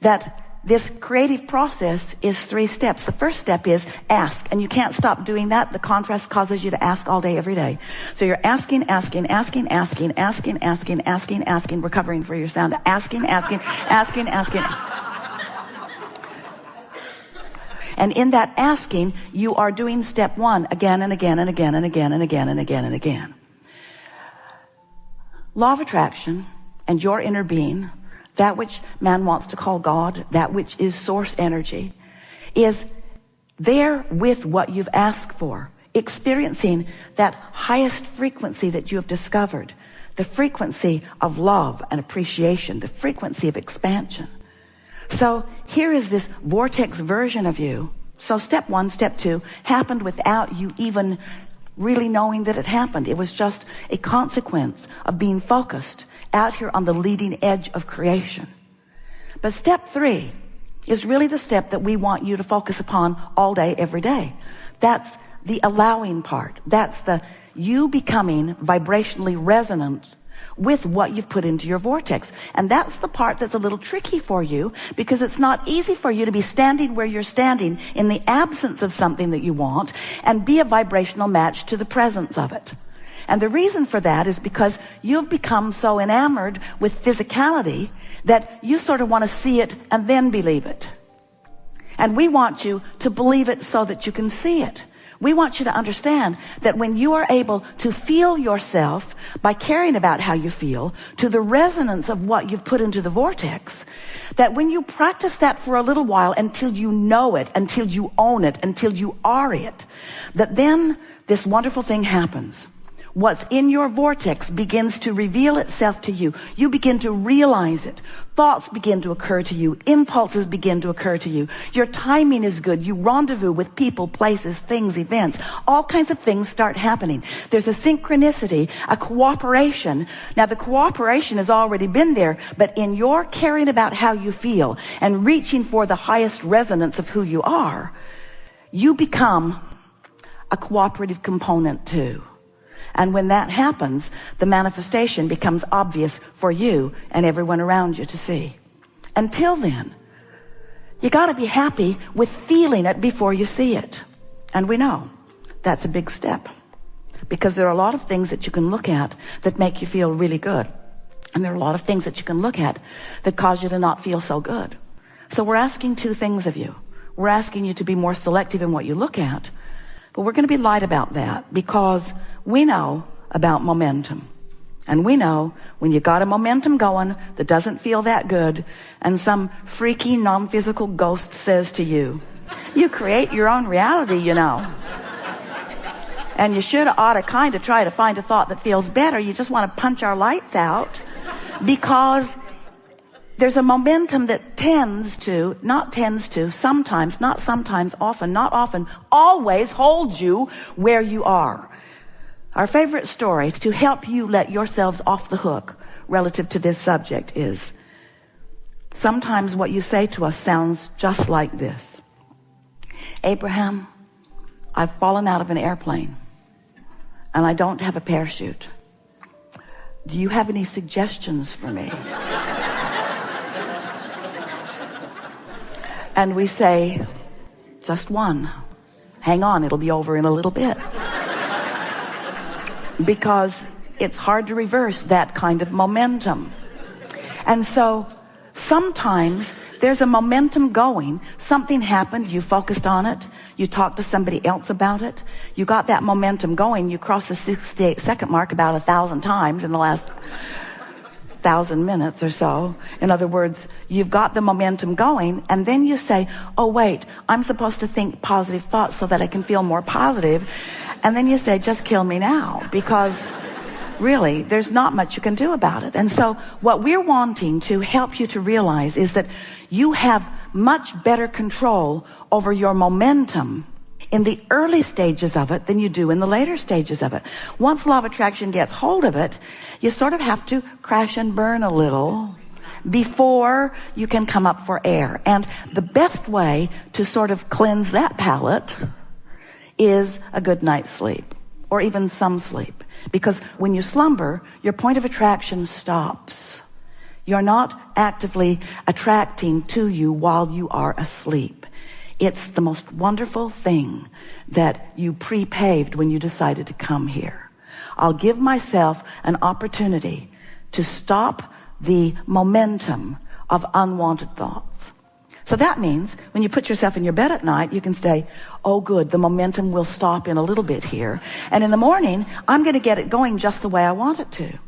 that this creative process is 3 steps. The first step is ask, and you can't stop doing that. The contrast causes you to ask all day, every day. So you're asking, recovering for your sound, asking. And in that asking, you are doing step 1 again and again and again and again and again and again and again. Law of attraction and your inner being, that which man wants to call God, that which is source energy, is there with what you've asked for, experiencing that highest frequency that you have discovered, the frequency of love and appreciation, the frequency of expansion. So here is this vortex version of you. So step 1, step 2 happened without you even really knowing that it happened. It was just a consequence of being focused out here on the leading edge of creation. But step 3 is really the step that we want you to focus upon all day, every day. That's the allowing part. That's the you becoming vibrationally resonant with what you've put into your vortex. And that's the part that's a little tricky for you, because it's not easy for you to be standing where you're standing in the absence of something that you want and be a vibrational match to the presence of it. And the reason for that is because you've become so enamored with physicality that you sort of want to see it and then believe it. And we want you to believe it so that you can see it. We want you to understand that when you are able to feel yourself by caring about how you feel to the resonance of what you've put into the vortex, that when you practice that for a little while until you know it, until you own it, until you are it, that then this wonderful thing happens. What's in your vortex begins to reveal itself to you. You begin to realize it. Thoughts begin to occur to you. Impulses begin to occur to you. Your timing is good. You rendezvous with people, places, things, events. All kinds of things start happening. There's a synchronicity, a cooperation. Now, the cooperation has already been there, but in your caring about how you feel and reaching for the highest resonance of who you are, you become a cooperative component too. And when that happens, the manifestation becomes obvious for you and everyone around you to see. Until then, you got to be happy with feeling it before you see it. And we know that's a big step, because there are a lot of things that you can look at that make you feel really good. And there are a lot of things that you can look at that cause you to not feel so good. So we're asking 2 things of you. We're asking you to be more selective in what you look at, but we're going to be light about that, because we know about momentum. And we know when you got a momentum going that doesn't feel that good, and some freaky non-physical ghost says to you, you create your own reality, you know. And you ought to kind of try to find a thought that feels better. You just want to punch our lights out, because there's a momentum that sometimes, not sometimes, often, not often, always holds you where you are. Our favorite story to help you let yourselves off the hook relative to this subject is, sometimes what you say to us sounds just like this. Abraham, I've fallen out of an airplane and I don't have a parachute. Do you have any suggestions for me? And we say, just one. Hang on, it'll be over in a little bit. Because it's hard to reverse that kind of momentum. And so sometimes there's a momentum going. Something happened, you focused on it, you talked to somebody else about it, you got that momentum going, you crossed the 68-second mark about 1,000 times in the last 1,000 minutes or so. In other words, you've got the momentum going, and then you say, oh wait, I'm supposed to think positive thoughts so that I can feel more positive. And then you say, just kill me now, because really there's not much you can do about it. And so what we're wanting to help you to realize is that you have much better control over your momentum in the early stages of it than you do in the later stages of it. Once law of attraction gets hold of it, you sort of have to crash and burn a little before you can come up for air. And the best way to sort of cleanse that palate is a good night's sleep, or even some sleep. Because when you slumber, your point of attraction stops. You're not actively attracting to you while you are asleep. It's the most wonderful thing that you pre-paved when you decided to come here. I'll give myself an opportunity to stop the momentum of unwanted thoughts. So that means when you put yourself in your bed at night, you can say, oh good, the momentum will stop in a little bit here. And in the morning, I'm going to get it going just the way I want it to.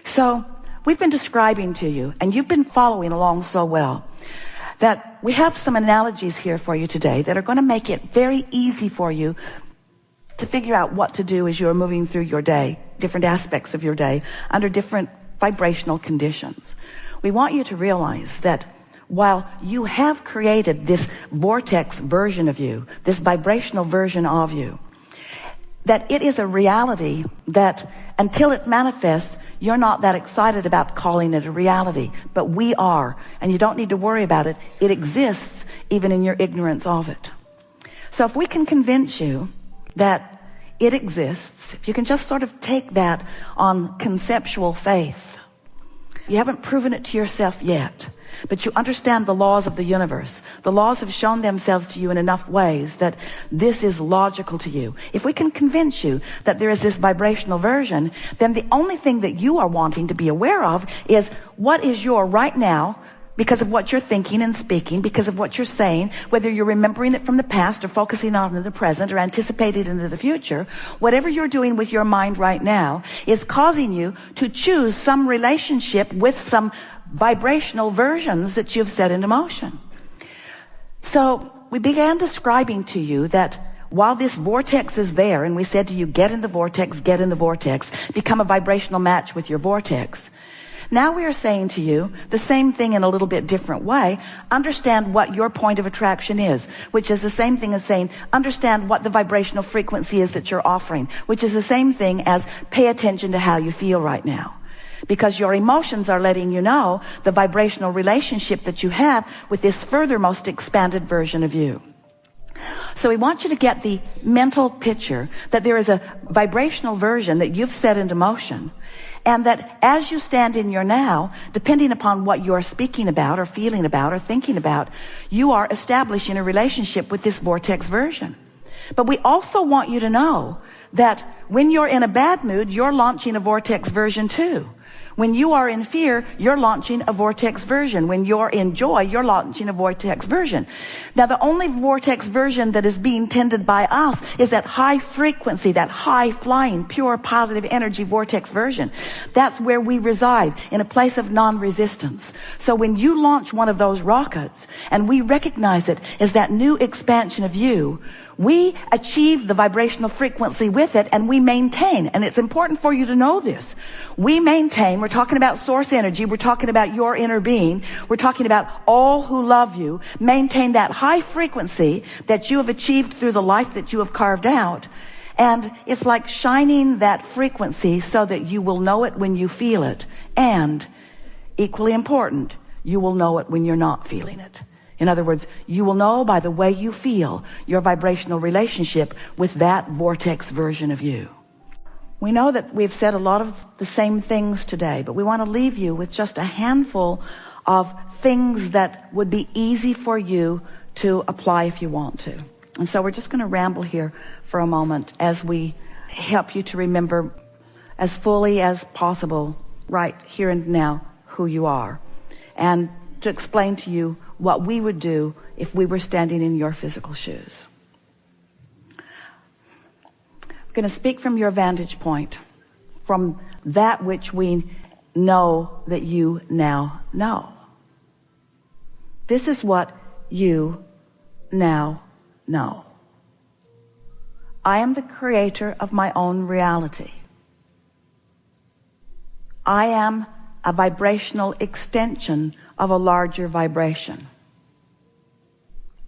So we've been describing to you, and you've been following along so well, that we have some analogies here for you today that are going to make it very easy for you to figure out what to do as you're moving through your day, different aspects of your day, under different vibrational conditions. We want you to realize that while you have created this vortex version of you, this vibrational version of you, that it is a reality that until it manifests, you're not that excited about calling it a reality, but we are, and you don't need to worry about it. It exists even in your ignorance of it. So if we can convince you that it exists, if you can just sort of take that on conceptual faith, you haven't proven it to yourself yet, but you understand the laws of the universe. The laws have shown themselves to you in enough ways that this is logical to you. If we can convince you that there is this vibrational version, then the only thing that you are wanting to be aware of is what is your right now, because of what you're thinking and speaking, because of what you're saying, whether you're remembering it from the past or focusing on it in the present or anticipating it into the future, whatever you're doing with your mind right now is causing you to choose some relationship with some vibrational versions that you've set into motion. So we began describing to you that while this vortex is there, and we said to you, get in the vortex, become a vibrational match with your vortex. Now we are saying to you the same thing in a little bit different way. Understand what your point of attraction is, which is the same thing as saying, understand what the vibrational frequency is that you're offering, which is the same thing as pay attention to how you feel right now. Because your emotions are letting you know the vibrational relationship that you have with this furthermost expanded version of you. So we want you to get the mental picture that there is a vibrational version that you've set into motion, and that as you stand in your now, depending upon what you're speaking about or feeling about or thinking about, you are establishing a relationship with this vortex version. But we also want you to know that when you're in a bad mood, you're launching a vortex version too. When you are in fear, you're launching a vortex version. When you're in joy, you're launching a vortex version. Now, the only vortex version that is being tended by us is that high frequency, that high flying, pure positive energy vortex version. That's where we reside, in a place of non-resistance. So when you launch one of those rockets, and we recognize it as that new expansion of you, we achieve the vibrational frequency with it, and we maintain, and it's important for you to know this. We maintain, we're talking about source energy, we're talking about your inner being, we're talking about all who love you, maintain that high frequency that you have achieved through the life that you have carved out. And it's like shining that frequency so that you will know it when you feel it. And equally important, you will know it when you're not feeling it. In other words, you will know by the way you feel your vibrational relationship with that vortex version of you. We know that we've said a lot of the same things today, but we want to leave you with just a handful of things that would be easy for you to apply if you want to. And so we're just going to ramble here for a moment as we help you to remember as fully as possible right here and now who you are, and to explain to you what we would do if we were standing in your physical shoes. I'm going to speak from your vantage point, from that which we know that you now know. This is what you now know. I am the creator of my own reality. I am a vibrational extension of a larger vibration.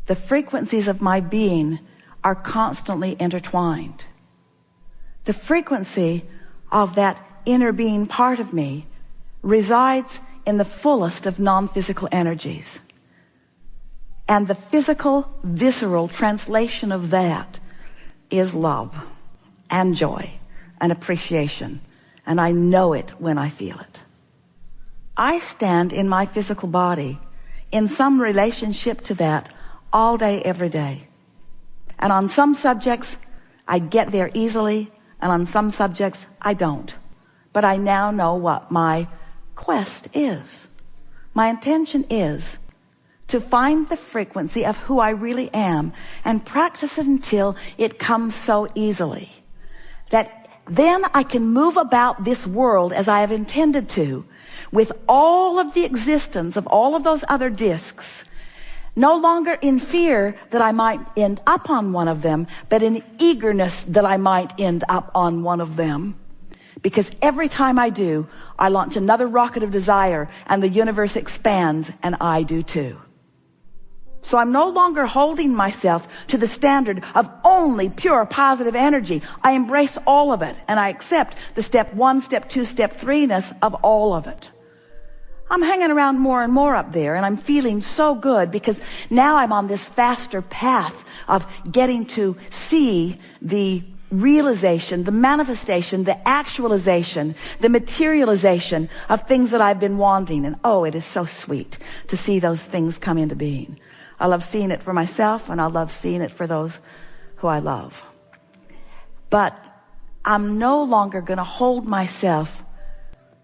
The frequencies of my being are constantly intertwined. The frequency of that inner being part of me resides in the fullest of non-physical energies. And the physical, visceral translation of that is love and joy and appreciation. And I know it when I feel it. I stand in my physical body in some relationship to that all day, every day. And on some subjects, I get there easily, and on some subjects, I don't. But I now know what my quest is. My intention is to find the frequency of who I really am and practice it until it comes so easily that then I can move about this world as I have intended to, with all of the existence of all of those other discs, no longer in fear that I might end up on one of them, but in eagerness that I might end up on one of them. Because every time I do, I launch another rocket of desire, and the universe expands, and I do too. So I'm no longer holding myself to the standard of only pure positive energy. I embrace all of it, and I accept the step 1, step 2, step 3-ness of all of it. I'm hanging around more and more up there, and I'm feeling so good because now I'm on this faster path of getting to see the realization, the manifestation, the actualization, the materialization of things that I've been wanting. And oh, it is so sweet to see those things come into being. I love seeing it for myself, and I love seeing it for those who I love. But I'm no longer going to hold myself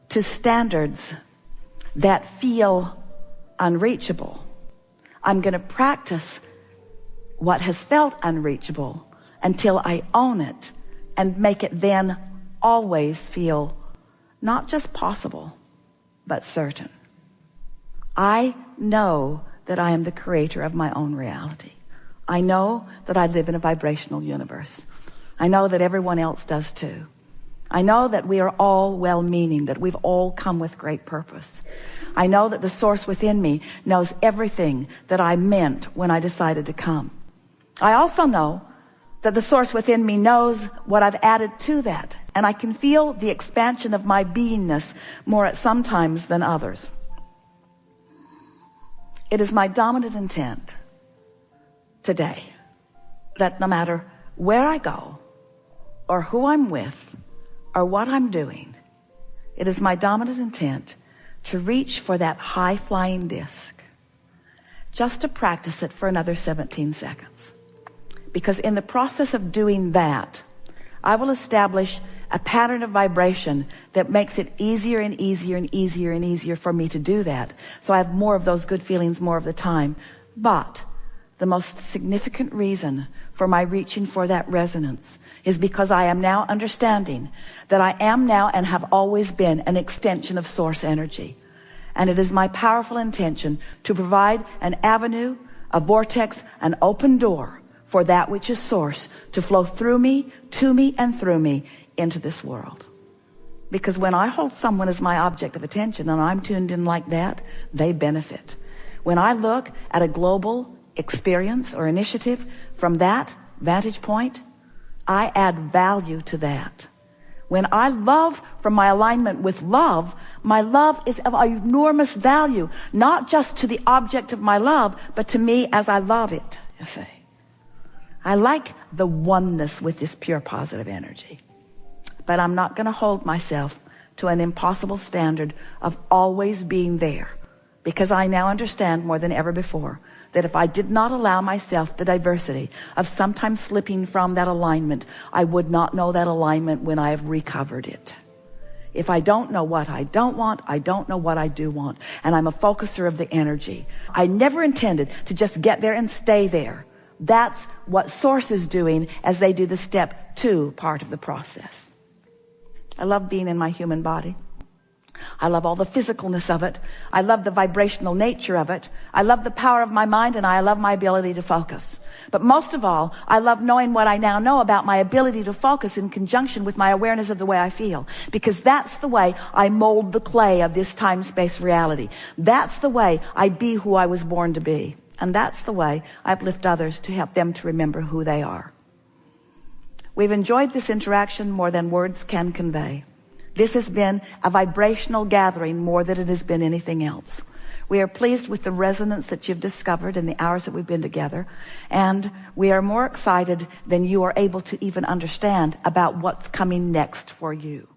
to standards that feel unreachable. I'm going to practice what has felt unreachable until I own it and make it then always feel not just possible, but certain. I know that I am the creator of my own reality. I know that I live in a vibrational universe. I know that everyone else does too. I know that we are all well-meaning, that we've all come with great purpose. I know that the source within me knows everything that I meant when I decided to come. I also know that the source within me knows what I've added to that, and I can feel the expansion of my beingness more at some times than others. It is my dominant intent today that no matter where I go or who I'm with or what I'm doing, it is my dominant intent to reach for that high-flying disc, just to practice it for another 17 seconds. Because in the process of doing that, I will establish a pattern of vibration that makes it easier and easier and easier and easier for me to do that. So I have more of those good feelings more of the time. But the most significant reason for my reaching for that resonance is because I am now understanding that I am now and have always been an extension of source energy. And it is my powerful intention to provide an avenue, a vortex, an open door for that which is source to flow through me, to me, and through me into this world. Because when I hold someone as my object of attention and I'm tuned in like that, they benefit. When I look at a global experience or initiative from that vantage point, I add value to that. When I love from my alignment with love, my love is of enormous value, not just to the object of my love, but to me as I love it, you see. I like the oneness with this pure positive energy. But I'm not going to hold myself to an impossible standard of always being there, because I now understand more than ever before that if I did not allow myself the diversity of sometimes slipping from that alignment, I would not know that alignment when I have recovered it. If I don't know what I don't want, I don't know what I do want. And I'm a focuser of the energy. I never intended to just get there and stay there. That's what Source is doing as they do the step 2 part of the process. I love being in my human body. I love all the physicalness of it. I love the vibrational nature of it. I love the power of my mind, and I love my ability to focus. But most of all, I love knowing what I now know about my ability to focus in conjunction with my awareness of the way I feel. Because that's the way I mold the clay of this time-space reality. That's the way I be who I was born to be. And that's the way I uplift others to help them to remember who they are. We've enjoyed this interaction more than words can convey. This has been a vibrational gathering more than it has been anything else. We are pleased with the resonance that you've discovered in the hours that we've been together. And we are more excited than you are able to even understand about what's coming next for you.